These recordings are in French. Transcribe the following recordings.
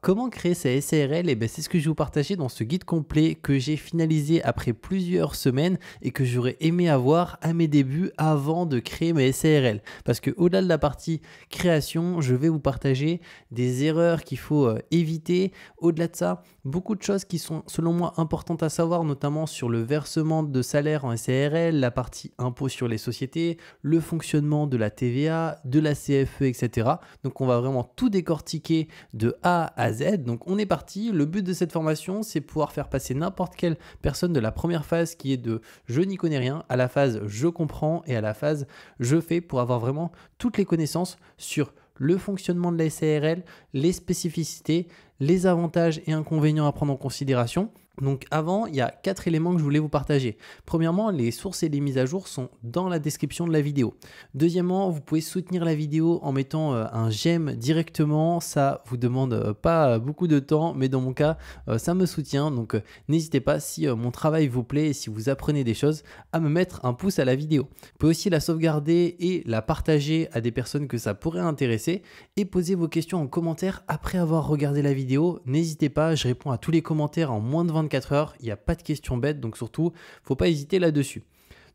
Comment créer sa SARL? Eh ben, c'est ce que je vais vous partager dans ce guide complet que j'ai finalisé après plusieurs semaines et que j'aurais aimé avoir à mes débuts avant de créer ma SARL. Parce que au-delà de la partie création, je vais vous partager des erreurs qu'il faut éviter. Au-delà de ça, beaucoup de choses qui sont selon moi importantes à savoir, notamment sur le versement de salaire en SARL, la partie impôt sur les sociétés, le fonctionnement de la TVA, de la CFE, etc. Donc on va vraiment tout décortiquer de A à Z. Donc on est parti. Le but de cette formation, c'est pouvoir faire passer n'importe quelle personne de la première phase qui est de je n'y connais rien à la phase je comprends et à la phase je fais pour avoir vraiment toutes les connaissances sur le fonctionnement de la SARL, les spécificités, les avantages et inconvénients à prendre en considération. Donc avant, il y a 4 éléments que je voulais vous partager. Premièrement, les sources et les mises à jour sont dans la description de la vidéo. Deuxièmement, vous pouvez soutenir la vidéo en mettant un j'aime directement. Ça vous demande pas beaucoup de temps, mais dans mon cas, ça me soutient. Donc n'hésitez pas, si mon travail vous plaît et si vous apprenez des choses, à me mettre un pouce à la vidéo. Vous pouvez aussi la sauvegarder et la partager à des personnes que ça pourrait intéresser et poser vos questions en commentaire après avoir regardé la vidéo. N'hésitez pas, je réponds à tous les commentaires en moins de 24 heures, il n'y a pas de questions bêtes, donc surtout, il ne faut pas hésiter là-dessus.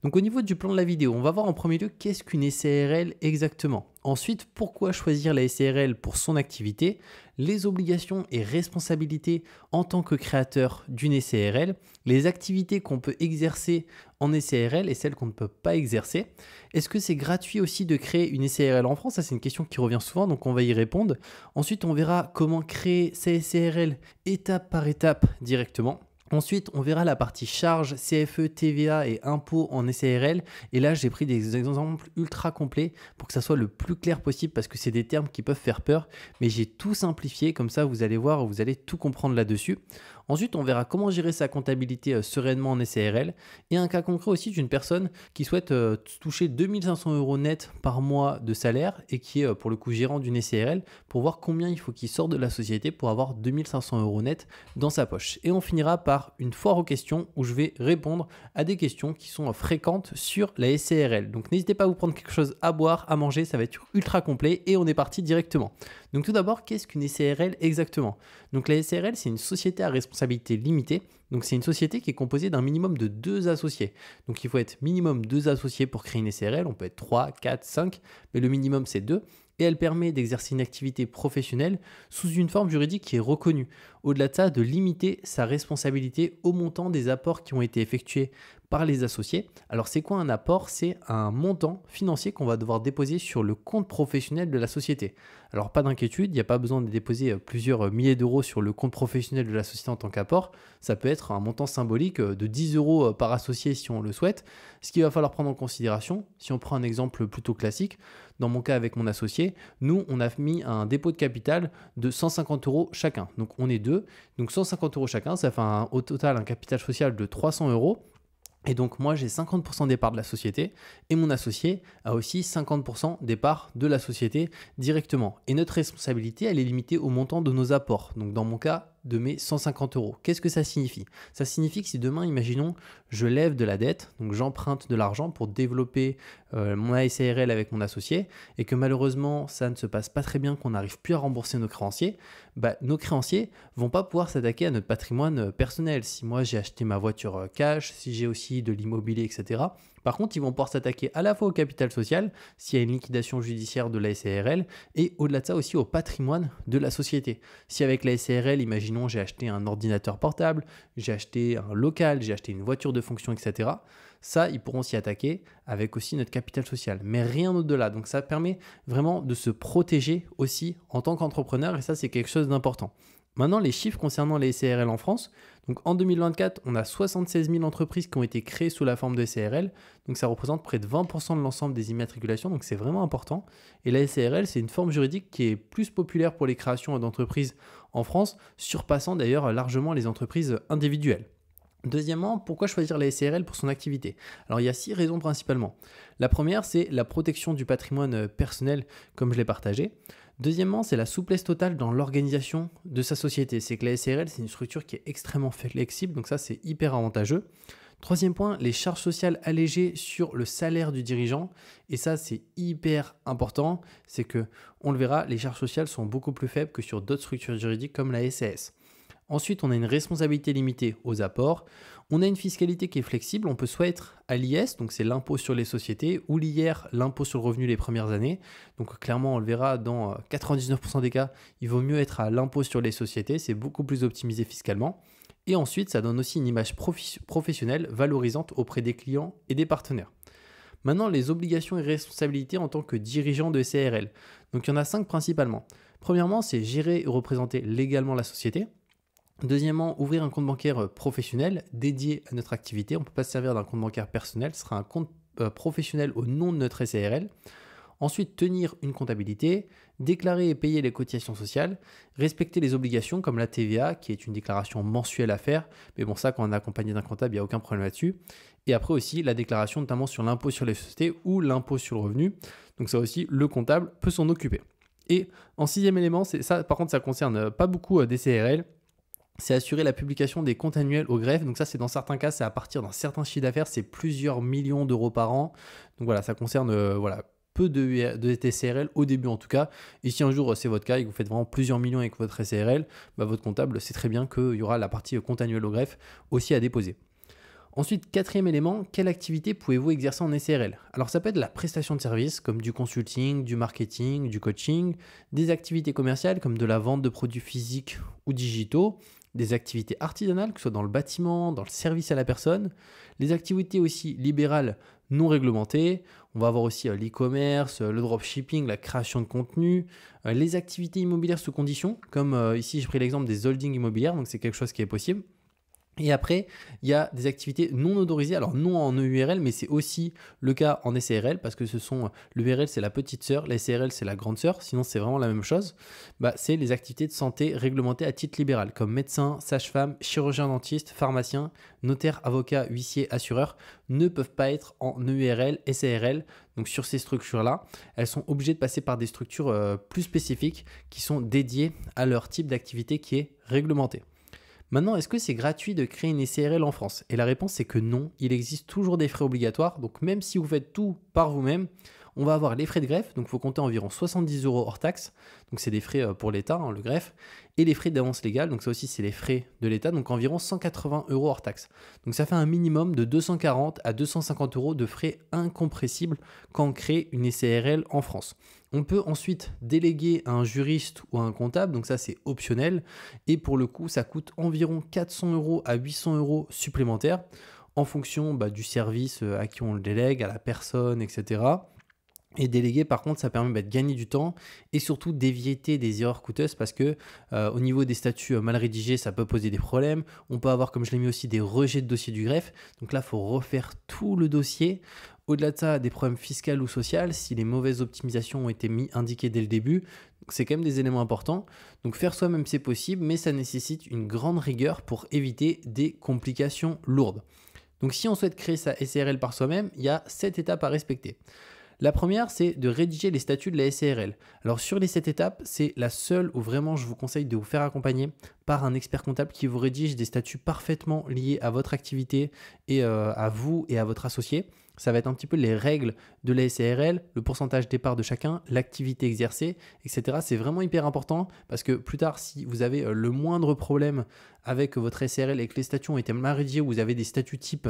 Donc au niveau du plan de la vidéo, on va voir en premier lieu qu'est-ce qu'une SARL exactement. Ensuite, pourquoi choisir la SARL pour son activité, les obligations et responsabilités en tant que créateur d'une SARL, les activités qu'on peut exercer en SARL et celles qu'on ne peut pas exercer. Est-ce que c'est gratuit aussi de créer une SARL en France? Ça, c'est une question qui revient souvent, donc on va y répondre. Ensuite, on verra comment créer sa SARL étape par étape directement. Ensuite, on verra la partie charges, CFE, TVA et impôts en SARL. Et là, j'ai pris des exemples ultra complets pour que ça soit le plus clair possible parce que c'est des termes qui peuvent faire peur. Mais j'ai tout simplifié, comme ça vous allez voir, vous allez tout comprendre là-dessus. Ensuite, on verra comment gérer sa comptabilité sereinement en SARL et un cas concret aussi d'une personne qui souhaite toucher 2500 € net par mois de salaire et qui est pour le coup gérant d'une SARL pour voir combien il faut qu'il sorte de la société pour avoir 2500 € net dans sa poche. Et on finira par une foire aux questions où je vais répondre à des questions qui sont fréquentes sur la SARL. Donc n'hésitez pas à vous prendre quelque chose à boire, à manger, ça va être ultra complet et on est parti directement. Donc tout d'abord, qu'est-ce qu'une SARL exactement? Donc la SARL, c'est une société à responsabilité limitée. Donc c'est une société qui est composée d'un minimum de 2 associés. Donc il faut être minimum 2 associés pour créer une SARL. On peut être 3, 4, 5, mais le minimum c'est 2. Et elle permet d'exercer une activité professionnelle sous une forme juridique qui est reconnue. Au-delà de ça, de limiter sa responsabilité au montant des apports qui ont été effectués par les associés. Alors c'est quoi un apport? C'est un montant financier qu'on va devoir déposer sur le compte professionnel de la société. Alors pas d'inquiétude, il n'y a pas besoin de déposer plusieurs milliers d'euros sur le compte professionnel de la société en tant qu'apport. Ça peut être un montant symbolique de 10 € par associé si on le souhaite. Ce qu'il va falloir prendre en considération, si on prend un exemple plutôt classique, dans mon cas avec mon associé, nous on a mis un dépôt de capital de 150 € chacun. Donc on est deux, donc 150 € chacun, ça fait au total un capital social de 300 €. Et donc moi j'ai 50% des parts de la société et mon associé a aussi 50% des parts de la société directement. Et notre responsabilité, elle est limitée au montant de nos apports. Donc dans mon cas, de mes 150 €. Qu'est-ce que ça signifie? Ça signifie que si demain, imaginons, je lève de la dette, donc j'emprunte de l'argent pour développer mon SARL avec mon associé et que malheureusement, ça ne se passe pas très bien, qu'on n'arrive plus à rembourser nos créanciers, nos créanciers vont pas pouvoir s'attaquer à notre patrimoine personnel. Si moi, j'ai acheté ma voiture cash, si j'ai aussi de l'immobilier, etc. Par contre, ils vont pouvoir s'attaquer à la fois au capital social, s'il y a une liquidation judiciaire de la SARL, et au-delà de ça aussi au patrimoine de la société. Si avec la SARL, imaginons, j'ai acheté un ordinateur portable, j'ai acheté un local, j'ai acheté une voiture de fonction, etc. Ça, ils pourront s'y attaquer avec aussi notre capital social, mais rien au-delà. Donc ça permet vraiment de se protéger aussi en tant qu'entrepreneur, et ça, c'est quelque chose d'important. Maintenant, les chiffres concernant les SARL en France. Donc en 2024, on a 76 000 entreprises qui ont été créées sous la forme de SARL. Donc ça représente près de 20% de l'ensemble des immatriculations. Donc c'est vraiment important. Et la SARL, c'est une forme juridique qui est plus populaire pour les créations d'entreprises en France, surpassant d'ailleurs largement les entreprises individuelles. Deuxièmement, pourquoi choisir la SARL pour son activité? Alors il y a 6 raisons principalement. La première, c'est la protection du patrimoine personnel, comme je l'ai partagé. Deuxièmement, c'est la souplesse totale dans l'organisation de sa société. C'est que la SARL, c'est une structure qui est extrêmement flexible, donc ça, c'est hyper avantageux. Troisième point, les charges sociales allégées sur le salaire du dirigeant. Et ça, c'est hyper important. C'est que, on le verra, les charges sociales sont beaucoup plus faibles que sur d'autres structures juridiques comme la SAS. Ensuite, on a une responsabilité limitée aux apports. On a une fiscalité qui est flexible. On peut soit être à l'IS, donc c'est l'impôt sur les sociétés, ou l'IR, l'impôt sur le revenu les premières années. Donc clairement, on le verra, dans 99% des cas, il vaut mieux être à l'impôt sur les sociétés. C'est beaucoup plus optimisé fiscalement. Et ensuite, ça donne aussi une image professionnelle valorisante auprès des clients et des partenaires. Maintenant, les obligations et responsabilités en tant que dirigeant de SARL. Donc il y en a 5 principalement. Premièrement, c'est gérer et représenter légalement la société. Deuxièmement, ouvrir un compte bancaire professionnel dédié à notre activité. On ne peut pas se servir d'un compte bancaire personnel, ce sera un compte professionnel au nom de notre SARL. Ensuite, tenir une comptabilité, déclarer et payer les cotisations sociales, respecter les obligations comme la TVA, qui est une déclaration mensuelle à faire. Mais bon, ça, quand on est accompagné d'un comptable, il n'y a aucun problème là-dessus. Et après aussi, la déclaration notamment sur l'impôt sur les sociétés ou l'impôt sur le revenu. Donc ça aussi, le comptable peut s'en occuper. Et en sixième élément, ça, par contre, ça ne concerne pas beaucoup des SARL. C'est assurer la publication des comptes annuels au greffe. Donc ça, c'est dans certains cas, c'est à partir d'un certain chiffre d'affaires, c'est plusieurs millions d'euros par an. Donc voilà, ça concerne peu de SARL au début en tout cas. Et si un jour c'est votre cas et que vous faites vraiment plusieurs millions avec votre SARL, votre comptable sait très bien qu'il y aura la partie compte annuel au greffe aussi à déposer. Ensuite, quatrième élément, quelle activité pouvez-vous exercer en SARL? Alors ça peut être la prestation de services comme du consulting, du marketing, du coaching, des activités commerciales comme de la vente de produits physiques ou digitaux, des activités artisanales, que ce soit dans le bâtiment, dans le service à la personne, les activités aussi libérales non réglementées, on va avoir aussi l'e-commerce, le dropshipping, la création de contenu, les activités immobilières sous condition, comme ici j'ai pris l'exemple des holdings immobilières, donc c'est quelque chose qui est possible. Et après, il y a des activités non autorisées, alors non en EURL, mais c'est aussi le cas en SARL, parce que l'EURL c'est la petite sœur, la SARL c'est la grande sœur, sinon c'est vraiment la même chose. C'est les activités de santé réglementées à titre libéral, comme médecin, sage-femme, chirurgien dentiste, pharmacien, notaire, avocat, huissier, assureur, ne peuvent pas être en EURL, SARL. Donc sur ces structures-là, elles sont obligées de passer par des structures plus spécifiques qui sont dédiées à leur type d'activité qui est réglementé. Maintenant, est-ce que c'est gratuit de créer une SARL en France? Et la réponse c'est que non, il existe toujours des frais obligatoires. Donc même si vous faites tout par vous-même, on va avoir les frais de greffe, donc il faut compter environ 70 € hors taxe, donc c'est des frais pour l'État, le greffe, et les frais d'avance légale, donc ça aussi c'est les frais de l'État, donc environ 180 € hors taxe. Donc ça fait un minimum de 240 à 250 € de frais incompressibles quand on crée une SARL en France. On peut ensuite déléguer à un juriste ou à un comptable, donc ça c'est optionnel, et pour le coup ça coûte environ 400 € à 800 € supplémentaires en fonction du service à qui on le délègue, à la personne, etc. Et déléguer, par contre, ça permet de gagner du temps et surtout d'éviter des erreurs coûteuses parce que au niveau des statuts mal rédigés, ça peut poser des problèmes. On peut avoir, comme je l'ai mis aussi, des rejets de dossier du greffe. Donc là, il faut refaire tout le dossier. Au-delà de ça, des problèmes fiscaux ou sociaux, si les mauvaises optimisations ont été indiquées dès le début. C'est quand même des éléments importants. Donc faire soi-même, c'est possible, mais ça nécessite une grande rigueur pour éviter des complications lourdes. Donc si on souhaite créer sa SARL par soi-même, il y a 7 étapes à respecter. La première, c'est de rédiger les statuts de la SARL. Alors sur les 7 étapes, c'est la seule où vraiment je vous conseille de vous faire accompagner par un expert comptable qui vous rédige des statuts parfaitement liés à votre activité et à vous et à votre associé. Ça va être un petit peu les règles de la SARL, le pourcentage d'épargne de chacun, l'activité exercée, etc. C'est vraiment hyper important parce que plus tard, si vous avez le moindre problème avec votre SARL et que les statuts ont été mal rédigés ou vous avez des statuts type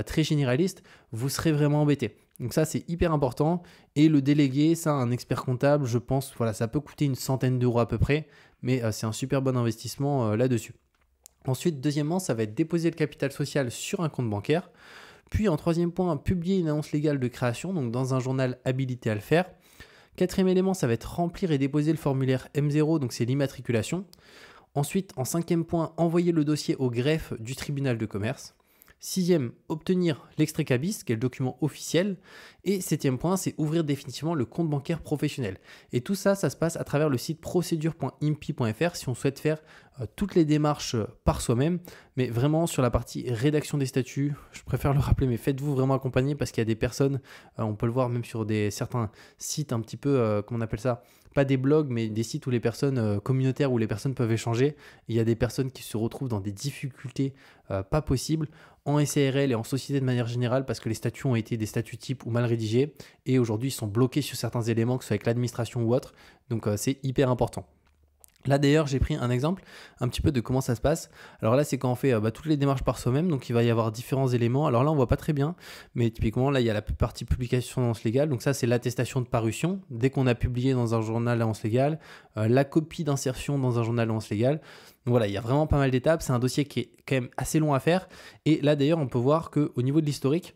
très généralistes, vous serez vraiment embêté. Donc ça, c'est hyper important. Et le déléguer, ça, un expert comptable, je pense, ça peut coûter une centaine d'euros à peu près, mais c'est un super bon investissement là-dessus. Ensuite, deuxièmement, ça va être déposer le capital social sur un compte bancaire. Puis en troisième point, publier une annonce légale de création, donc dans un journal habilité à le faire. Quatrième élément, ça va être remplir et déposer le formulaire M0, donc c'est l'immatriculation. Ensuite, en cinquième point, envoyer le dossier au greffe du tribunal de commerce. Sixième, obtenir l'extrait cabis, qui est le document officiel. Et septième point, c'est ouvrir définitivement le compte bancaire professionnel. Et tout ça, ça se passe à travers le site procédure.impi.fr si on souhaite faire toutes les démarches par soi-même. Mais vraiment sur la partie rédaction des statuts, je préfère le rappeler, mais faites-vous vraiment accompagner parce qu'il y a des personnes, on peut le voir même sur certains sites un petit peu, comment on appelle ça, pas des blogs, mais des sites où les personnes communautaires, où les personnes peuvent échanger. Il y a des personnes qui se retrouvent dans des difficultés pas possibles en SARL et en société de manière générale parce que les statuts ont été des statuts types ou mal rédigés et aujourd'hui ils sont bloqués sur certains éléments, que ce soit avec l'administration ou autre. Donc c'est hyper important. Là d'ailleurs j'ai pris un exemple un petit peu de comment ça se passe. Alors là c'est quand on fait toutes les démarches par soi-même, donc il va y avoir différents éléments. Alors là on voit pas très bien, mais typiquement là il y a la partie publication d'annonce légale, donc ça c'est l'attestation de parution, dès qu'on a publié dans un journal d'annonce légale, la copie d'insertion dans un journal d'annonce légale. Donc voilà, il y a vraiment pas mal d'étapes, c'est un dossier qui est quand même assez long à faire. Et là d'ailleurs on peut voir qu'au niveau de l'historique,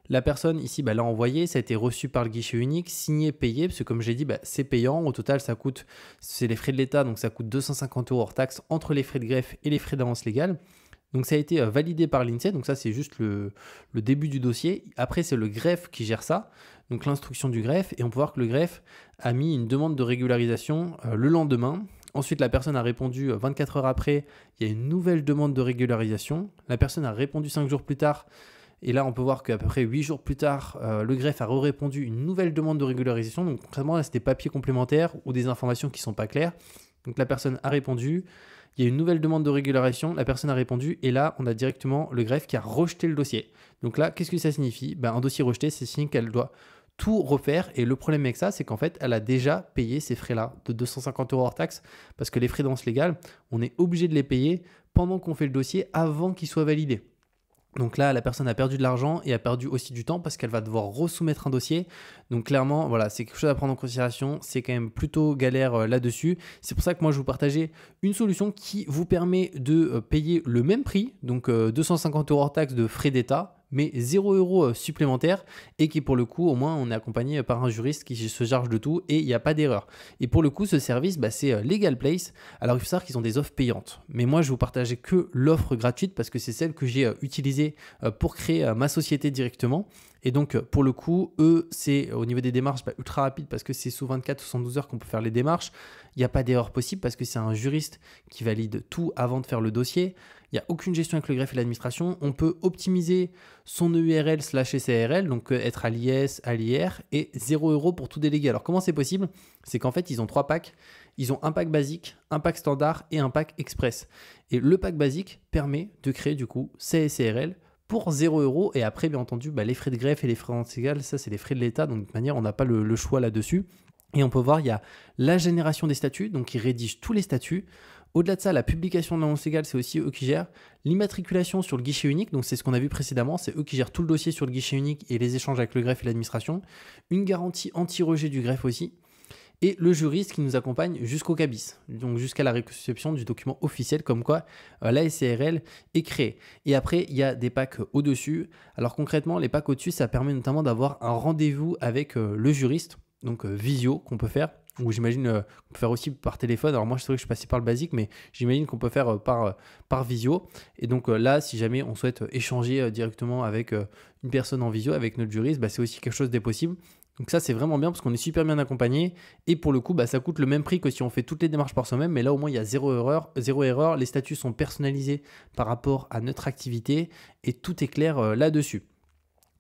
la personne ici l'a envoyé, ça a été reçu par le guichet unique, signé, payé, parce que comme j'ai dit, c'est payant. Au total, ça coûte, c'est les frais de l'État, donc ça coûte 250 € hors taxe entre les frais de greffe et les frais d'avance légale. Donc ça a été validé par l'INSEE, donc ça c'est juste le début du dossier. Après c'est le greffe qui gère ça, donc l'instruction du greffe, et on peut voir que le greffe a mis une demande de régularisation le lendemain. Ensuite la personne a répondu 24 heures après, il y a une nouvelle demande de régularisation. La personne a répondu 5 jours plus tard. Et là, on peut voir qu'à peu près 8 jours plus tard, le greffe a répondu une nouvelle demande de régularisation. Donc, concrètement, là, c'est des papiers complémentaires ou des informations qui ne sont pas claires. Donc, la personne a répondu. Il y a une nouvelle demande de régularisation. La personne a répondu. Et là, on a directement le greffe qui a rejeté le dossier. Donc là, qu'est-ce que ça signifie? Un dossier rejeté, c'est signe qu'elle doit tout refaire. Et le problème avec ça, c'est qu'en fait, elle a déjà payé ces frais-là de 250 € hors taxe. Parce que les frais d'avance légale, on est obligé de les payer pendant qu'on fait le dossier avant qu'il soit validé. Donc là, la personne a perdu de l'argent et a perdu aussi du temps parce qu'elle va devoir resoumettre un dossier. Donc clairement, voilà, c'est quelque chose à prendre en considération. C'est quand même plutôt galère là-dessus. C'est pour ça que moi, je vous partageais une solution qui vous permet de payer le même prix, donc 250 € hors taxe de frais d'État, mais 0 € supplémentaire et qui pour le coup au moins on est accompagné par un juriste qui se charge de tout et il n'y a pas d'erreur. Et pour le coup ce service c'est Legal Place. Alors il faut savoir qu'ils ont des offres payantes, mais moi je vous partageais que l'offre gratuite parce que c'est celle que j'ai utilisée pour créer ma société directement. Et donc pour le coup eux c'est au niveau des démarches ultra rapide parce que c'est sous 24 ou 72 heures qu'on peut faire les démarches. Il n'y a pas d'erreur possible parce que c'est un juriste qui valide tout avant de faire le dossier. Il n'y a aucune gestion avec le greffe et l'administration. On peut optimiser son EURL/SARL, donc être à l'IS, à l'IR, et 0 € pour tout délégué. Alors comment c'est possible? C'est qu'en fait, ils ont 3 packs. Ils ont un pack basique, un pack standard et un pack express. Et le pack basique permet de créer du coup SARL pour 0 € et après, bien entendu, les frais de greffe et les frais d'annonce légale, ça c'est les frais de l'État, donc de toute manière, on n'a pas le choix là-dessus. Et on peut voir, il y a la génération des statuts, donc ils rédigent tous les statuts. Au-delà de ça, la publication de l'annonce légale, c'est aussi eux qui gèrent. L'immatriculation sur le guichet unique, donc c'est ce qu'on a vu précédemment, c'est eux qui gèrent tout le dossier sur le guichet unique et les échanges avec le greffe et l'administration. Une garantie anti-rejet du greffe aussi. Et le juriste qui nous accompagne jusqu'au CABIS, donc jusqu'à la réception du document officiel comme quoi la SARL est créée. Et après, il y a des packs au-dessus. Alors concrètement, les packs au-dessus, ça permet notamment d'avoir un rendez-vous avec le juriste, donc visio qu'on peut faire, ou j'imagine qu'on peut faire aussi par téléphone. Alors moi, je sais que je suis passé par le basique, mais j'imagine qu'on peut faire par visio. Et donc là, si jamais on souhaite échanger directement avec une personne en visio, avec notre juriste, c'est aussi quelque chose de possible. Donc ça, c'est vraiment bien parce qu'on est super bien accompagné. Et pour le coup, ça coûte le même prix que si on fait toutes les démarches par soi-même. Mais là, au moins, il y a zéro erreur. Les statuts sont personnalisés par rapport à notre activité et tout est clair là-dessus.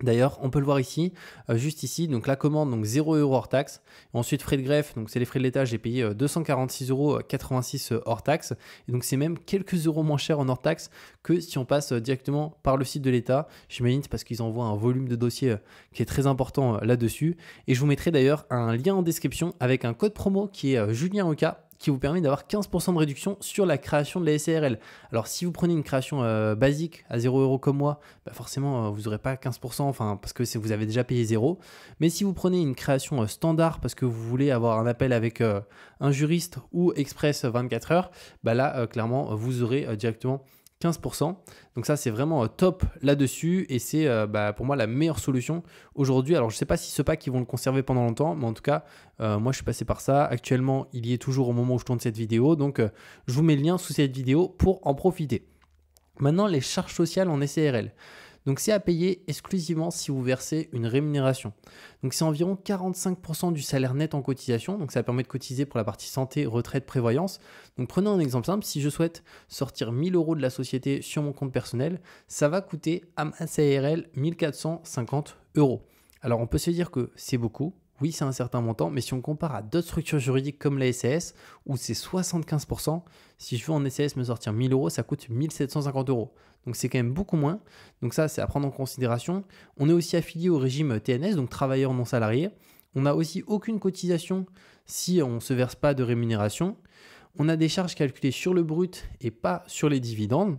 D'ailleurs, on peut le voir ici, juste ici, donc la commande, donc 0 € hors taxe. Ensuite, frais de greffe, donc c'est les frais de l'État, j'ai payé 246,86 € hors taxe. Et donc, c'est même quelques euros moins cher en hors taxe que si on passe directement par le site de l'État. J'imagine c'est parce qu'ils envoient un volume de dossiers qui est très important là-dessus. Et je vous mettrai d'ailleurs un lien en description avec un code promo qui est Julien Oka, qui vous permet d'avoir 15% de réduction sur la création de la SARL. Alors si vous prenez une création basique à 0 € comme moi, forcément vous n'aurez pas 15%, parce que vous avez déjà payé 0. Mais si vous prenez une création standard parce que vous voulez avoir un appel avec un juriste ou express 24 heures, là clairement vous aurez directement 15%. Donc ça, c'est vraiment top là-dessus et c'est pour moi la meilleure solution aujourd'hui. Alors, je ne sais pas si ce pack, ils vont le conserver pendant longtemps, mais en tout cas, moi, je suis passé par ça. Actuellement, il y est toujours au moment où je tourne cette vidéo. Donc, je vous mets le lien sous cette vidéo pour en profiter. Maintenant, les charges sociales en SARL. Donc, c'est à payer exclusivement si vous versez une rémunération. Donc, c'est environ 45% du salaire net en cotisation. Donc, ça permet de cotiser pour la partie santé, retraite, prévoyance. Donc, prenez un exemple simple. Si je souhaite sortir 1000 € de la société sur mon compte personnel, ça va coûter à ma SARL 1450 €. Alors, on peut se dire que c'est beaucoup. oui, c'est un certain montant, mais si on compare à d'autres structures juridiques comme la SAS, où c'est 75%, si je veux en SAS me sortir 1000 euros, ça coûte 1750 euros. Donc c'est quand même beaucoup moins. Donc ça, c'est à prendre en considération. On est aussi affilié au régime TNS, donc travailleur non salarié. On n'a aussi aucune cotisation si on ne se verse pas de rémunération. On a des charges calculées sur le brut et pas sur les dividendes.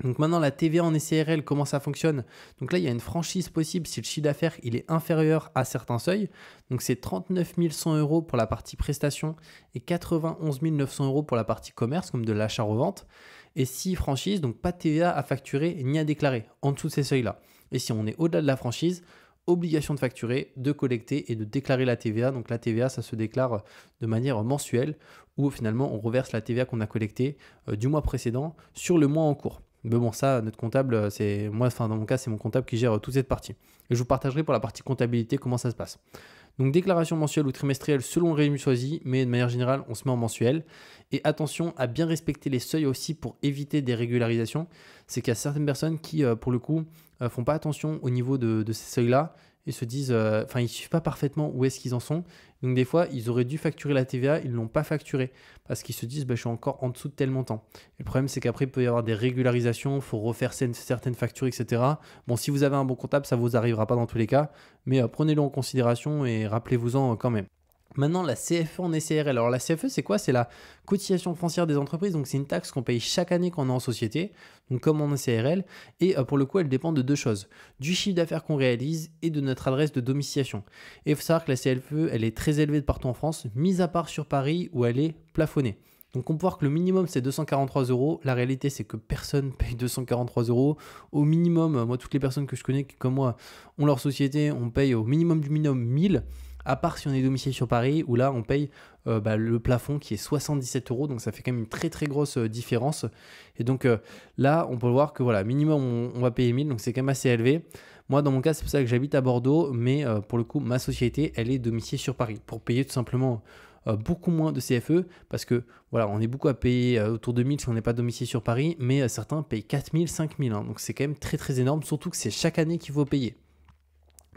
Donc maintenant, la TVA en SARL, comment ça fonctionne? Donc là, il y a une franchise possible si le chiffre d'affaires il est inférieur à certains seuils. Donc c'est 39 100 euros pour la partie prestation et 91 900 euros pour la partie commerce, comme de l'achat-revente. Et si franchise, donc pas de TVA à facturer ni à déclarer en dessous de ces seuils-là. Et si on est au-delà de la franchise, obligation de facturer, de collecter et de déclarer la TVA. Donc la TVA, ça se déclare de manière mensuelle où finalement on reverse la TVA qu'on a collectée du mois précédent sur le mois en cours. Mais bon, ça, notre comptable, c'est moi, enfin dans mon cas, c'est mon comptable qui gère toute cette partie. Et je vous partagerai pour la partie comptabilité comment ça se passe. Donc déclaration mensuelle ou trimestrielle selon le régime choisi, mais de manière générale, on se met en mensuel. Et attention à bien respecter les seuils aussi pour éviter des régularisations. C'est qu'il y a certaines personnes qui, pour le coup, font pas attention au niveau de ces seuils-là et se disent, ils ne suivent pas parfaitement où est-ce qu'ils en sont. Donc des fois, ils auraient dû facturer la TVA, ils ne l'ont pas facturé parce qu'ils se disent, je suis encore en dessous de tel montant. Et le problème, c'est qu'après, il peut y avoir des régularisations, il faut refaire certaines factures, etc. Bon, si vous avez un bon comptable, ça ne vous arrivera pas dans tous les cas, mais prenez-le en considération et rappelez-vous-en quand même. Maintenant, la CFE en SARL. Alors, la CFE, c'est quoi? C'est la cotisation foncière des entreprises. Donc, c'est une taxe qu'on paye chaque année quand on est en société, donc comme en SARL. Et pour le coup, elle dépend de deux choses: du chiffre d'affaires qu'on réalise et de notre adresse de domiciliation. Et il faut savoir que la CFE, elle est très élevée de partout en France, mis à part sur Paris où elle est plafonnée. Donc, on peut voir que le minimum, c'est 243 euros. La réalité, c'est que personne paye 243 euros. Au minimum, moi, toutes les personnes que je connais qui, comme moi, ont leur société, on paye au minimum du minimum 1000. À part si on est domicilié sur Paris, où là on paye le plafond qui est 77 euros, donc ça fait quand même une très très grosse différence. Et donc là on peut voir que voilà, minimum on va payer 1000, donc c'est quand même assez élevé. Moi dans mon cas c'est pour ça que j'habite à Bordeaux, mais pour le coup ma société elle est domiciliée sur Paris, pour payer tout simplement beaucoup moins de CFE, parce que voilà, on est beaucoup à payer autour de 1000 si on n'est pas domicilié sur Paris, mais certains payent 4000, 5000, donc c'est quand même très très énorme, surtout que c'est chaque année qu'il faut payer.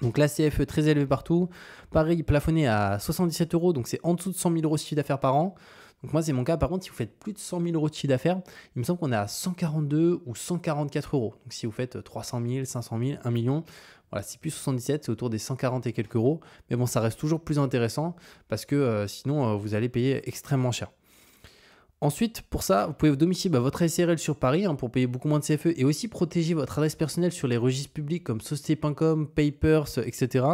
Donc la CFE très élevée partout. Pareil, plafonné à 77 euros, donc c'est en dessous de 100 000 euros de chiffre d'affaires par an. Donc moi, c'est mon cas. Par contre, si vous faites plus de 100 000 euros de chiffre d'affaires, il me semble qu'on est à 142 ou 144 euros. Donc si vous faites 300 000, 500 000, 1 million, voilà, c'est plus 77, c'est autour des 140 et quelques euros. Mais bon, ça reste toujours plus intéressant parce que sinon, vous allez payer extrêmement cher. Ensuite, pour ça, vous pouvez domicilier votre SARL sur Paris pour payer beaucoup moins de CFE et aussi protéger votre adresse personnelle sur les registres publics comme société.com, Papers, etc.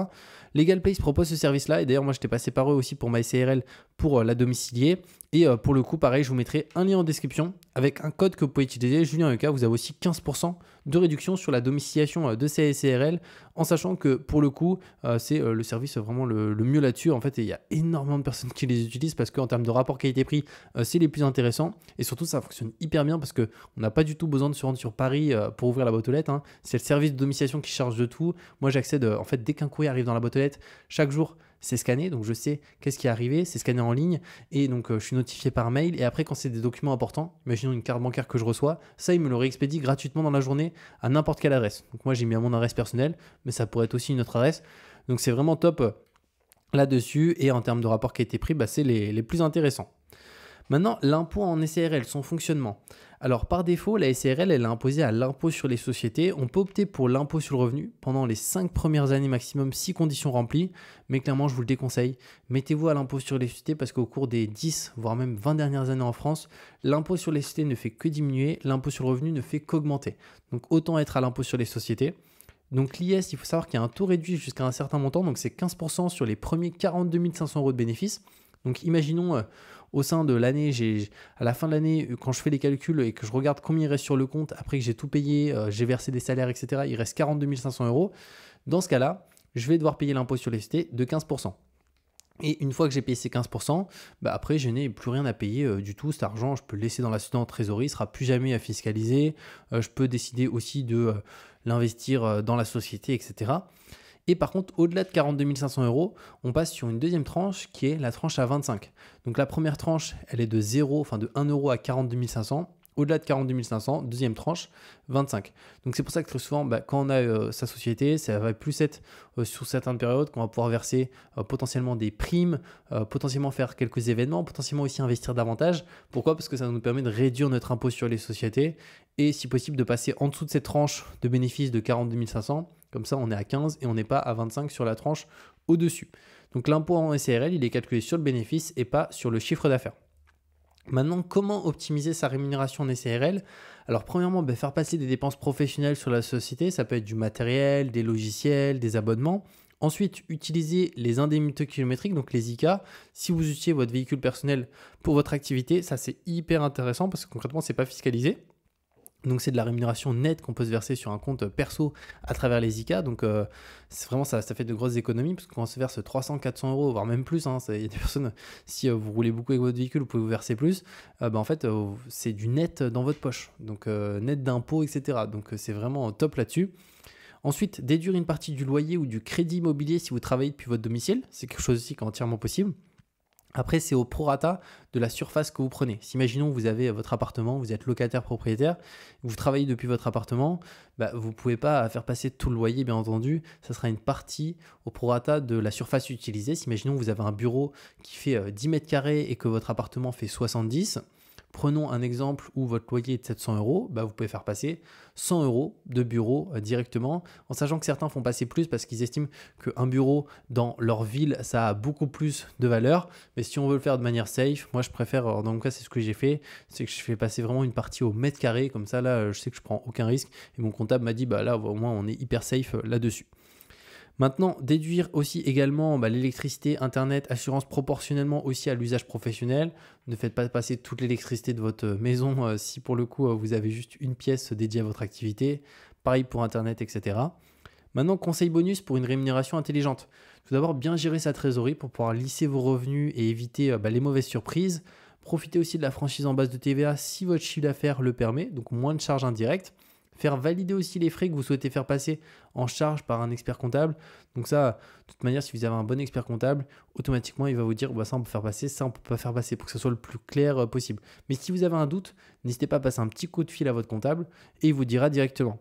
LegalPlace propose ce service-là et d'ailleurs, moi, je t'ai passé par eux aussi pour ma SARL pour la domicilier. Et pour le coup, pareil, je vous mettrai un lien en description avec un code que vous pouvez utiliser. Julien Euka, vous avez aussi 15% de réduction sur la domiciliation de ces SARL, en sachant que pour le coup, c'est le service vraiment le mieux là-dessus. En fait, il y a énormément de personnes qui les utilisent parce qu'en termes de rapport qualité-prix, c'est les plus intéressants. Et surtout, ça fonctionne hyper bien parce qu'on n'a pas du tout besoin de se rendre sur Paris pour ouvrir la boîte aux lettres. C'est le service de domiciliation qui charge de tout. Moi, j'accède, en fait, dès qu'un courrier arrive dans la boîte aux lettres, chaque jour, c'est scanné, donc je sais qu'est-ce qui est arrivé, c'est scanné en ligne, et donc je suis notifié par mail, et après quand c'est des documents importants, imaginons une carte bancaire que je reçois, ça il me le réexpédie gratuitement dans la journée à n'importe quelle adresse. Donc moi j'ai mis à mon adresse personnelle, mais ça pourrait être aussi une autre adresse, donc c'est vraiment top là-dessus, et en termes de rapport qualité-prix, c'est les plus intéressants. Maintenant, l'impôt en SARL, son fonctionnement. Alors, par défaut, la SARL, elle est imposée à l'impôt sur les sociétés. On peut opter pour l'impôt sur le revenu pendant les 5 premières années maximum, si conditions remplies. Mais clairement, je vous le déconseille. Mettez-vous à l'impôt sur les sociétés parce qu'au cours des 10, voire même 20 dernières années en France, l'impôt sur les sociétés ne fait que diminuer, l'impôt sur le revenu ne fait qu'augmenter. Donc, autant être à l'impôt sur les sociétés. Donc l'IS, il faut savoir qu'il y a un taux réduit jusqu'à un certain montant, donc c'est 15% sur les premiers 42 500 euros de bénéfices. Donc imaginons au sein de l'année, à la fin de l'année, quand je fais les calculs et que je regarde combien il reste sur le compte, après que j'ai tout payé, j'ai versé des salaires, etc., il reste 42 500 euros. Dans ce cas-là, je vais devoir payer l'impôt sur les sociétés de 15%. Et une fois que j'ai payé ces 15%, après, je n'ai plus rien à payer du tout. Cet argent, je peux le laisser dans la société en trésorerie, il ne sera plus jamais à fiscaliser. Je peux décider aussi de l'investir dans la société, etc. Et par contre, au-delà de 42 500 euros, on passe sur une deuxième tranche qui est la tranche à 25. Donc la première tranche, elle est de 1 euro à 42 500. Au-delà de 42 500, deuxième tranche, 25. Donc c'est pour ça que très souvent, quand on a sa société, ça va plus être sur certaines périodes qu'on va pouvoir verser potentiellement des primes, potentiellement faire quelques événements, potentiellement aussi investir davantage. Pourquoi? Parce que ça nous permet de réduire notre impôt sur les sociétés et si possible de passer en dessous de cette tranche de bénéfices de 42 500. Comme ça, on est à 15 et on n'est pas à 25 sur la tranche au-dessus. Donc l'impôt en SARL, il est calculé sur le bénéfice et pas sur le chiffre d'affaires. Maintenant, comment optimiser sa rémunération en SARL? Alors premièrement, faire passer des dépenses professionnelles sur la société, ça peut être du matériel, des logiciels, des abonnements. Ensuite, utiliser les indemnités kilométriques, donc les ICA. Si vous utilisez votre véhicule personnel pour votre activité, ça c'est hyper intéressant parce que concrètement, c'est pas fiscalisé. Donc c'est de la rémunération nette qu'on peut se verser sur un compte perso à travers les ICA. Donc c'est vraiment ça fait de grosses économies parce que quand on se verse 300-400 euros, voire même plus, il y a des personnes, si vous roulez beaucoup avec votre véhicule, vous pouvez vous verser plus. En fait, c'est du net dans votre poche, donc net d'impôts, etc. Donc c'est vraiment top là-dessus. Ensuite, déduire une partie du loyer ou du crédit immobilier si vous travaillez depuis votre domicile. C'est quelque chose aussi qui est entièrement possible. Après, c'est au prorata de la surface que vous prenez. Si imaginons vous avez votre appartement, vous êtes locataire propriétaire, vous travaillez depuis votre appartement, vous ne pouvez pas faire passer tout le loyer, bien entendu. Ça sera une partie au prorata de la surface utilisée. Si imaginons vous avez un bureau qui fait 10 mètres carrés et que votre appartement fait 70. Prenons un exemple où votre loyer est de 700 euros, vous pouvez faire passer 100 euros de bureau directement, en sachant que certains font passer plus parce qu'ils estiment qu'un bureau dans leur ville, ça a beaucoup plus de valeur. Mais si on veut le faire de manière safe, moi je préfère, dans mon cas c'est ce que j'ai fait, c'est que je fais passer vraiment une partie au mètre carré, comme ça là je sais que je prends aucun risque et mon comptable m'a dit là au moins on est hyper safe là-dessus. Maintenant, déduire aussi également l'électricité, internet, assurance proportionnellement aussi à l'usage professionnel. Ne faites pas passer toute l'électricité de votre maison si pour le coup vous avez juste une pièce dédiée à votre activité. Pareil pour internet, etc. Maintenant, conseil bonus pour une rémunération intelligente. Tout d'abord, bien gérer sa trésorerie pour pouvoir lisser vos revenus et éviter les mauvaises surprises. Profitez aussi de la franchise en base de TVA si votre chiffre d'affaires le permet, donc moins de charges indirectes. Faire valider aussi les frais que vous souhaitez faire passer en charge par un expert comptable. Donc ça, de toute manière, si vous avez un bon expert comptable, automatiquement, il va vous dire ça on peut faire passer, ça on peut pas faire passer pour que ce soit le plus clair possible. Mais si vous avez un doute, n'hésitez pas à passer un petit coup de fil à votre comptable et il vous dira directement.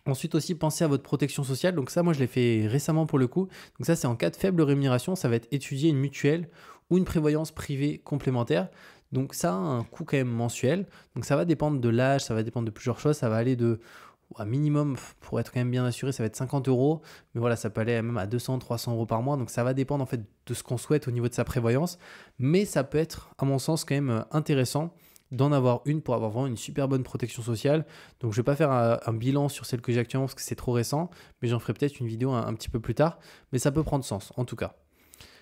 Ensuite aussi, pensez à votre protection sociale. Donc ça, moi, je l'ai fait récemment pour le coup. Donc ça, c'est en cas de faible rémunération, ça va être étudier une mutuelle ou une prévoyance privée complémentaire. Donc ça a un coût quand même mensuel. Donc ça va dépendre de l'âge, ça va dépendre de plusieurs choses. Ça va aller de minimum, pour être quand même bien assuré, ça va être 50 euros. Mais voilà, ça peut aller même à 200, 300 euros par mois. Donc ça va dépendre en fait de ce qu'on souhaite au niveau de sa prévoyance. Mais ça peut être, à mon sens, quand même intéressant d'en avoir une pour avoir vraiment une super bonne protection sociale. Donc je ne vais pas faire un bilan sur celle que j'ai actuellement parce que c'est trop récent. Mais j'en ferai peut-être une vidéo un petit peu plus tard. Mais ça peut prendre sens en tout cas.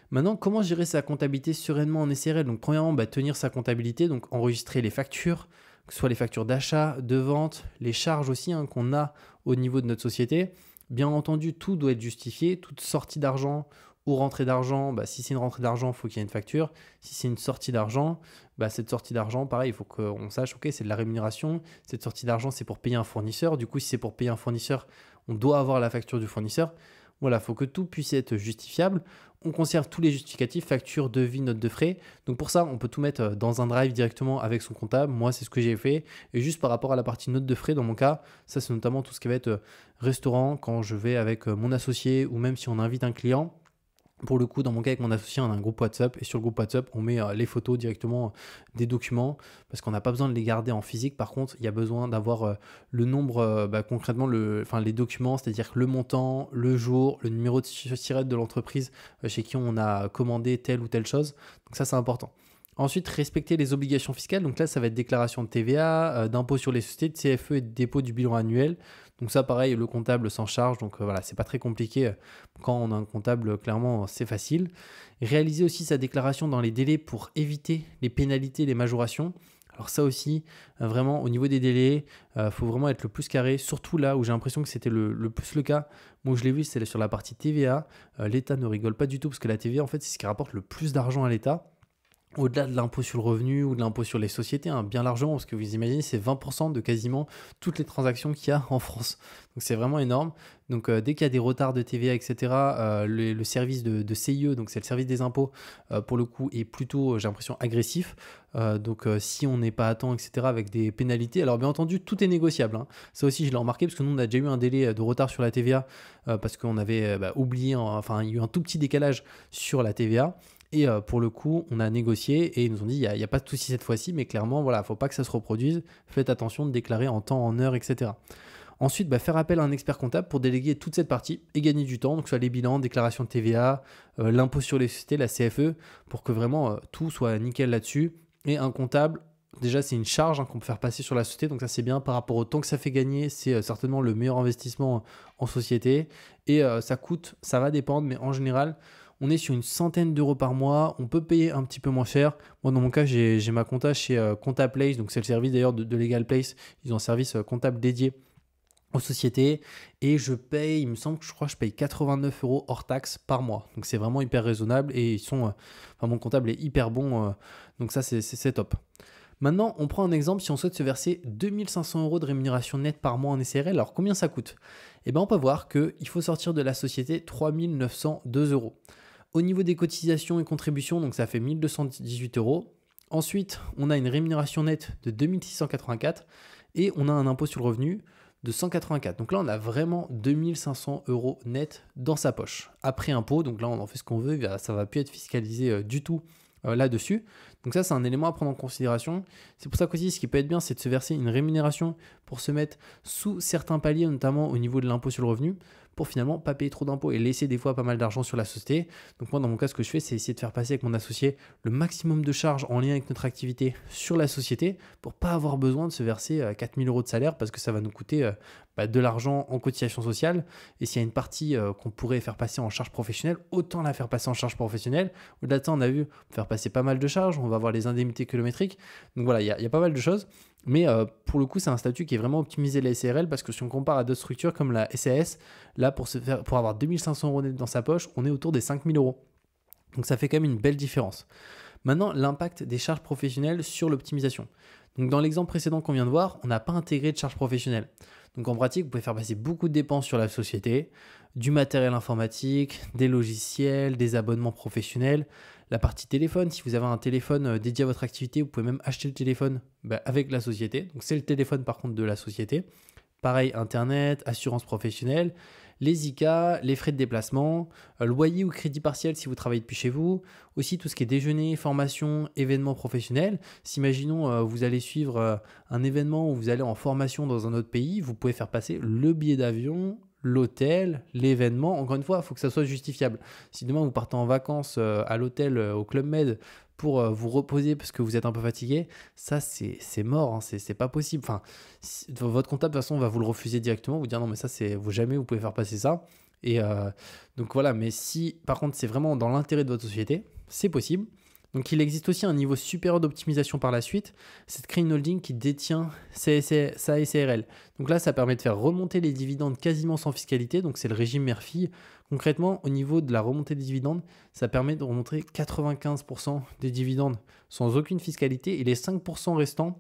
Maintenant, comment gérer sa comptabilité sereinement en SARL? Donc, premièrement, tenir sa comptabilité, donc enregistrer les factures, que ce soit les factures d'achat, de vente, les charges aussi qu'on a au niveau de notre société. Bien entendu, tout doit être justifié, toute sortie d'argent ou rentrée d'argent. Si c'est une rentrée d'argent, il faut qu'il y ait une facture. Si c'est une sortie d'argent, cette sortie d'argent, pareil, il faut qu'on sache, ok, c'est de la rémunération. Cette sortie d'argent, c'est pour payer un fournisseur. Du coup, si c'est pour payer un fournisseur, on doit avoir la facture du fournisseur. Voilà, il faut que tout puisse être justifiable. On conserve tous les justificatifs, factures, devis, notes de frais. Donc pour ça, on peut tout mettre dans un drive directement avec son comptable. Moi, c'est ce que j'ai fait. Et juste par rapport à la partie notes de frais, dans mon cas, ça c'est notamment tout ce qui va être restaurant, quand je vais avec mon associé ou même si on invite un client. Pour le coup, dans mon cas, avec mon associé, on a un groupe WhatsApp et sur le groupe WhatsApp, on met les photos directement des documents parce qu'on n'a pas besoin de les garder en physique. Par contre, il y a besoin d'avoir le nombre, concrètement, les documents, c'est-à-dire le montant, le jour, le numéro de SIRET de l'entreprise chez qui on a commandé telle ou telle chose. Donc ça, c'est important. Ensuite, respecter les obligations fiscales. Donc là, ça va être déclaration de TVA, d'impôt sur les sociétés, de CFE et de dépôt du bilan annuel. Donc ça, pareil, le comptable s'en charge. Donc voilà, c'est pas très compliqué. Quand on a un comptable, clairement, c'est facile. Réaliser aussi sa déclaration dans les délais pour éviter les pénalités, les majorations. Alors ça aussi, vraiment, au niveau des délais, faut vraiment être le plus carré. Surtout là où j'ai l'impression que c'était le plus le cas. Moi, je l'ai vu, c'est sur la partie TVA. L'État ne rigole pas du tout parce que la TVA, en fait, c'est ce qui rapporte le plus d'argent à l'État. au-delà de l'impôt sur le revenu ou de l'impôt sur les sociétés, hein, bien largement, parce que vous imaginez, c'est 20% de quasiment toutes les transactions qu'il y a en France. Donc c'est vraiment énorme. Donc dès qu'il y a des retards de TVA, etc., le service de CIE, donc c'est le service des impôts, pour le coup, est plutôt, j'ai l'impression, agressif. Donc si on n'est pas à temps, etc., avec des pénalités, alors bien entendu, tout est négociable, hein. Ça aussi, je l'ai remarqué, parce que nous, on a déjà eu un délai de retard sur la TVA, parce qu'on avait oublié, enfin, il y a eu un tout petit décalage sur la TVA. Et pour le coup, on a négocié et ils nous ont dit il n'y a pas de souci cette fois-ci, mais clairement, voilà, il ne faut pas que ça se reproduise. Faites attention de déclarer en temps, en heure, etc. Ensuite, faire appel à un expert comptable pour déléguer toute cette partie et gagner du temps, donc soit les bilans, déclaration de TVA, l'impôt sur les sociétés, la CFE, pour que vraiment tout soit nickel là-dessus. Et un comptable, déjà, c'est une charge, hein, qu'on peut faire passer sur la société, donc ça c'est bien par rapport au temps que ça fait gagner, c'est certainement le meilleur investissement en société. Et ça coûte, ça va dépendre, mais en général, on est sur une centaine d'euros par mois. On peut payer un petit peu moins cher. Moi, dans mon cas, j'ai ma compta chez ComptaPlace. Donc, c'est le service d'ailleurs de LegalPlace. Ils ont un service comptable dédié aux sociétés. Et je paye, il me semble que je crois que je paye 89 euros hors taxe par mois. Donc, c'est vraiment hyper raisonnable. Et ils sont, mon comptable est hyper bon. Donc, ça, c'est top. Maintenant, on prend un exemple si on souhaite se verser 2500 euros de rémunération nette par mois en SARL. Alors, combien ça coûte? Eh bien, on peut voir qu'il faut sortir de la société 3902 euros. Au niveau des cotisations et contributions, donc ça fait 1218 euros. Ensuite, on a une rémunération nette de 2684 et on a un impôt sur le revenu de 184. Donc là, on a vraiment 2500 euros net dans sa poche. Après impôt, donc là, on en fait ce qu'on veut, ça ne va plus être fiscalisé du tout là-dessus. Donc ça, c'est un élément à prendre en considération. C'est pour ça qu'aussi, ce qui peut être bien, c'est de se verser une rémunération pour se mettre sous certains paliers, notamment au niveau de l'impôt sur le revenu, pour finalement pas payer trop d'impôts et laisser des fois pas mal d'argent sur la société. Donc moi, dans mon cas, ce que je fais, c'est essayer de faire passer avec mon associé le maximum de charges en lien avec notre activité sur la société pour pas avoir besoin de se verser 4000 euros de salaire parce que ça va nous coûter de l'argent en cotisation sociale. Et s'il y a une partie qu'on pourrait faire passer en charge professionnelle, autant la faire passer en charge professionnelle. Au-delà de ça, on a vu faire passer pas mal de charges. On va avoir les indemnités kilométriques. Donc voilà, il y a pas mal de choses. Mais pour le coup, c'est un statut qui est vraiment optimisé la SARL parce que si on compare à d'autres structures comme la SAS, là, pour avoir 2500 euros net dans sa poche, on est autour des 5000 euros. Donc ça fait quand même une belle différence. Maintenant, l'impact des charges professionnelles sur l'optimisation. Donc dans l'exemple précédent qu'on vient de voir, on n'a pas intégré de charges professionnelles. Donc en pratique, vous pouvez faire passer beaucoup de dépenses sur la société, du matériel informatique, des logiciels, des abonnements professionnels. La partie téléphone, si vous avez un téléphone dédié à votre activité, vous pouvez même acheter le téléphone avec la société. Donc c'est le téléphone par contre de la société. Pareil, internet, assurance professionnelle, les ICA, les frais de déplacement, loyer ou crédit partiel si vous travaillez depuis chez vous, aussi tout ce qui est déjeuner, formation, événements professionnels. Si imaginons vous allez suivre un événement ou vous allez en formation dans un autre pays, vous pouvez faire passer le billet d'avion, l'hôtel, l'événement. Encore une fois, il faut que ça soit justifiable. Si demain vous partez en vacances à l'hôtel, au Club Med, pour vous reposer parce que vous êtes un peu fatigué, ça c'est mort, hein, c'est pas possible. Enfin, votre comptable de toute façon va vous le refuser directement, vous dire non mais ça c'est jamais vous pouvez faire passer ça. Et donc voilà, mais si par contre c'est vraiment dans l'intérêt de votre société, c'est possible. Donc il existe aussi un niveau supérieur d'optimisation par la suite, c'est de créer une holding qui détient sa SARL. Donc là ça permet de faire remonter les dividendes quasiment sans fiscalité, donc c'est le régime mère-fille. Concrètement, au niveau de la remontée des dividendes, ça permet de remonter 95% des dividendes sans aucune fiscalité et les 5% restants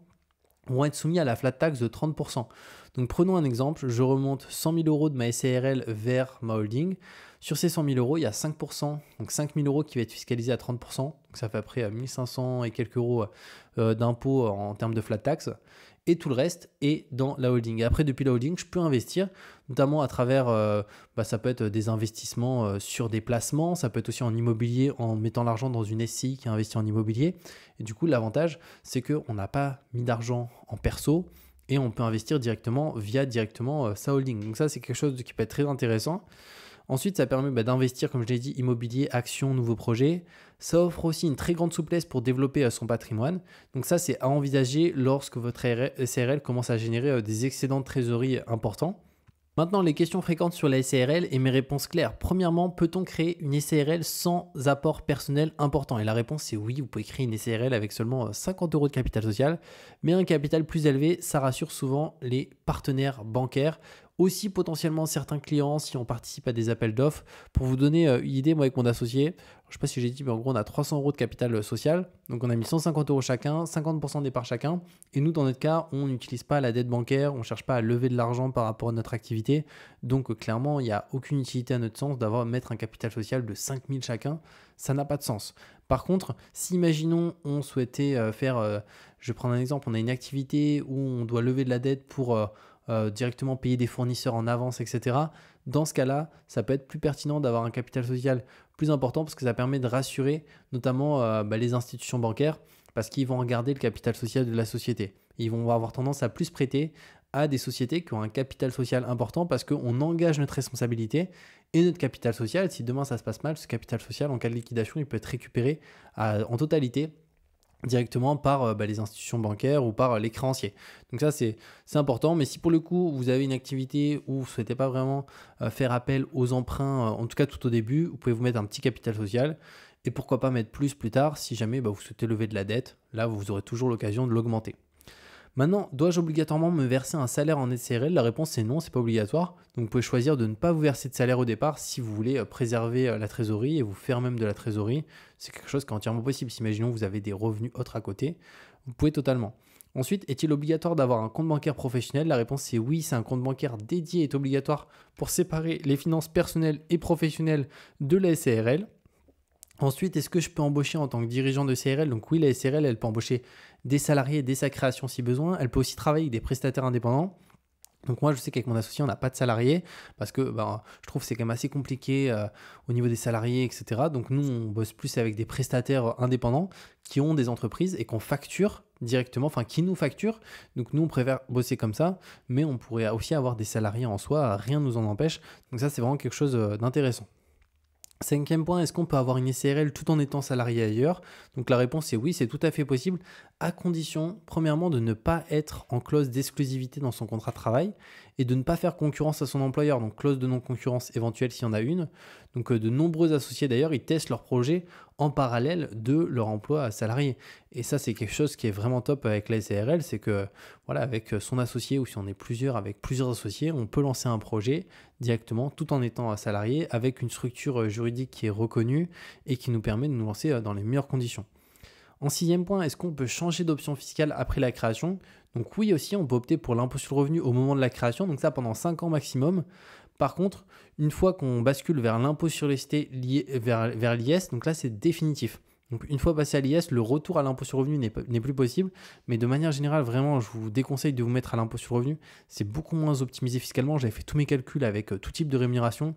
vont être soumis à la flat tax de 30%. Donc prenons un exemple, je remonte 100 000 euros de ma SARL vers ma holding. Sur ces 100 000 euros, il y a 5%, donc 5 000 euros qui va être fiscalisé à 30%. Donc ça fait après 1500 et quelques euros d'impôts en termes de flat tax. Et tout le reste est dans la holding. Et après, depuis la holding, je peux investir, notamment à travers, ça peut être des investissements sur des placements, ça peut être aussi en immobilier, en mettant l'argent dans une SCI qui investit en immobilier. Et du coup, l'avantage, c'est qu'on n'a pas mis d'argent en perso et on peut investir directement via sa holding. Donc ça, c'est quelque chose qui peut être très intéressant. Ensuite, ça permet d'investir, comme je l'ai dit, immobilier, actions, nouveaux projets. Ça offre aussi une très grande souplesse pour développer son patrimoine. Donc ça, c'est à envisager lorsque votre SARL commence à générer des excédents de trésorerie importants. Maintenant, les questions fréquentes sur la SARL et mes réponses claires. Premièrement, peut-on créer une SARL sans apport personnel important? Et la réponse, c'est oui, vous pouvez créer une SARL avec seulement 50 euros de capital social. Mais un capital plus élevé, ça rassure souvent les partenaires bancaires Aussi potentiellement certains clients si on participe à des appels d'offres. Pour vous donner une idée, moi avec mon associé, je ne sais pas si j'ai dit, mais en gros on a 300 euros de capital social. Donc on a mis 150 euros chacun, 50% départ chacun. Et nous dans notre cas, on n'utilise pas la dette bancaire, on ne cherche pas à lever de l'argent par rapport à notre activité. Donc clairement, il n'y a aucune utilité à notre sens mettre un capital social de 5000 chacun. Ça n'a pas de sens. Par contre, si imaginons on souhaitait je vais prendre un exemple, on a une activité où on doit lever de la dette pour directement payer des fournisseurs en avance, etc. Dans ce cas-là, ça peut être plus pertinent d'avoir un capital social plus important parce que ça permet de rassurer notamment les institutions bancaires parce qu'ils vont regarder le capital social de la société. Ils vont avoir tendance à plus prêter à des sociétés qui ont un capital social important parce qu'on engage notre responsabilité et notre capital social. Si demain ça se passe mal, ce capital social en cas de liquidation, il peut être récupéré en totalité directement par les institutions bancaires ou par les créanciers. Donc ça, c'est important. Mais si pour le coup, vous avez une activité où vous ne souhaitez pas vraiment faire appel aux emprunts, en tout cas tout au début, vous pouvez vous mettre un petit capital social et pourquoi pas mettre plus tard si jamais vous souhaitez lever de la dette. Là, vous aurez toujours l'occasion de l'augmenter. Maintenant, dois-je obligatoirement me verser un salaire en SARL? La réponse c'est non, c'est pas obligatoire. Donc vous pouvez choisir de ne pas vous verser de salaire au départ si vous voulez préserver la trésorerie et vous faire même de la trésorerie. C'est quelque chose qui est entièrement possible. Si imaginons vous avez des revenus autres à côté, vous pouvez totalement. Ensuite, est-il obligatoire d'avoir un compte bancaire professionnel? La réponse c'est oui, c'est un compte bancaire dédié est obligatoire pour séparer les finances personnelles et professionnelles de la SARL. Ensuite, est-ce que je peux embaucher en tant que dirigeant de SARL? Donc oui, la SARL, elle peut embaucher des salariés dès sa création si besoin. Elle peut aussi travailler avec des prestataires indépendants. Donc moi, je sais qu'avec mon associé, on n'a pas de salariés parce que je trouve que c'est quand même assez compliqué au niveau des salariés, etc. Donc nous, on bosse plus avec des prestataires indépendants qui ont des entreprises et qu'on facture directement, enfin qui nous facturent. Donc nous, on préfère bosser comme ça, mais on pourrait aussi avoir des salariés en soi, rien ne nous en empêche. Donc ça, c'est vraiment quelque chose d'intéressant. Cinquième point, est-ce qu'on peut avoir une SARL tout en étant salarié ailleurs? Donc la réponse est oui, c'est tout à fait possible, à condition, premièrement, de ne pas être en clause d'exclusivité dans son contrat de travail et de ne pas faire concurrence à son employeur, donc clause de non-concurrence éventuelle s'il y en a une. Donc de nombreux associés d'ailleurs, ils testent leur projet en parallèle de leur emploi à salarié. Et ça, c'est quelque chose qui est vraiment top avec la SARL, c'est que voilà, avec son associé ou si on est plusieurs, avec plusieurs associés, on peut lancer un projet directement tout en étant salarié avec une structure juridique qui est reconnue et qui nous permet de nous lancer dans les meilleures conditions. En sixième point, est-ce qu'on peut changer d'option fiscale après la création? Donc oui aussi, on peut opter pour l'impôt sur le revenu au moment de la création, donc ça pendant 5 ans maximum. Par contre, une fois qu'on bascule vers l'impôt sur les sociétés vers l'IS, donc là c'est définitif. Donc une fois passé à l'IS, le retour à l'impôt sur le revenu n'est plus possible. Mais de manière générale, vraiment, je vous déconseille de vous mettre à l'impôt sur le revenu. C'est beaucoup moins optimisé fiscalement. J'avais fait tous mes calculs avec tout type de rémunération.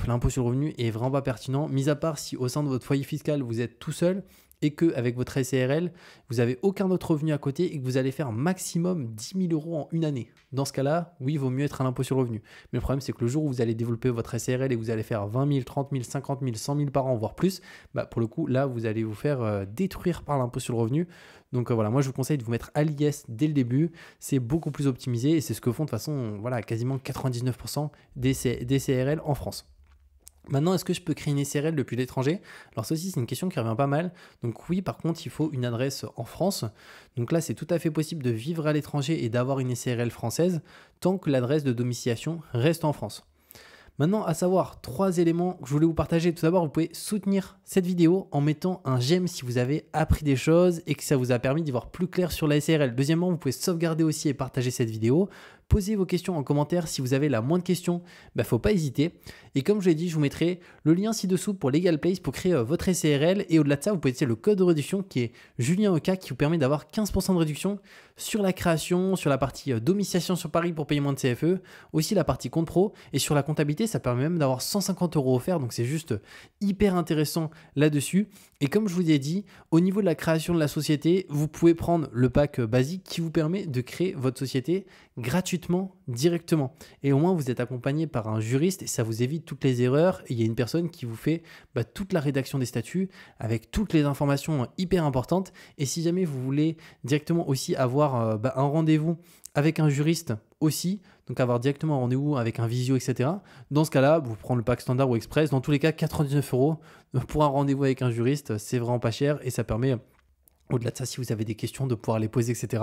L'impôt sur le revenu est vraiment pas pertinent, mis à part si au sein de votre foyer fiscal, vous êtes tout seul et qu'avec votre SARL, vous n'avez aucun autre revenu à côté et que vous allez faire maximum 10 000 euros en une année. Dans ce cas-là, oui, il vaut mieux être à l'impôt sur le revenu. Mais le problème, c'est que le jour où vous allez développer votre SARL et que vous allez faire 20 000, 30 000, 50 000, 100 000 par an, voire plus, pour le coup, là, vous allez vous faire détruire par l'impôt sur le revenu. Donc voilà, moi, je vous conseille de vous mettre à l'IS dès le début. C'est beaucoup plus optimisé et c'est ce que font de toute façon quasiment 99% des SARL en France. Maintenant, est-ce que je peux créer une SARL depuis l'étranger? Alors ça aussi, c'est une question qui revient pas mal. Donc oui, par contre, il faut une adresse en France. Donc là, c'est tout à fait possible de vivre à l'étranger et d'avoir une SARL française tant que l'adresse de domiciliation reste en France. Maintenant, à savoir 3 éléments que je voulais vous partager. Tout d'abord, vous pouvez soutenir cette vidéo en mettant un j'aime si vous avez appris des choses et que ça vous a permis d'y voir plus clair sur la SARL. Deuxièmement, vous pouvez sauvegarder aussi et partager cette vidéo. Posez vos questions en commentaire. Si vous avez la moindre question, faut pas hésiter. Et comme je l'ai dit, je vous mettrai le lien ci-dessous pour LegalPlace pour créer votre SARL. Et au-delà de ça, vous pouvez utiliser le code de réduction qui est Julien Oka qui vous permet d'avoir 15% de réduction sur la création, sur la partie domiciliation sur Paris pour payer moins de CFE, aussi la partie compte pro. Et sur la comptabilité, ça permet même d'avoir 150 € offerts. Donc c'est juste hyper intéressant là-dessus. Et comme je vous ai dit, au niveau de la création de la société, vous pouvez prendre le pack basique qui vous permet de créer votre société gratuitement, directement. Et au moins, vous êtes accompagné par un juriste et ça vous évite toutes les erreurs. Et il y a une personne qui vous fait toute la rédaction des statuts avec toutes les informations hyper importantes. Et si jamais vous voulez directement aussi avoir un rendez-vous avec un juriste aussi, donc avoir directement un rendez-vous avec un visio, etc. Dans ce cas-là, vous prenez le pack standard ou express. Dans tous les cas, 99 € pour un rendez-vous avec un juriste, c'est vraiment pas cher et ça permet Au-delà de ça, si vous avez des questions, de pouvoir les poser, etc.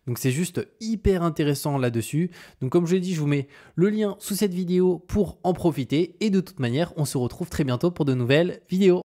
Donc c'est juste hyper intéressant là-dessus. Donc comme je l'ai dit, je vous mets le lien sous cette vidéo pour en profiter. Et de toute manière, on se retrouve très bientôt pour de nouvelles vidéos.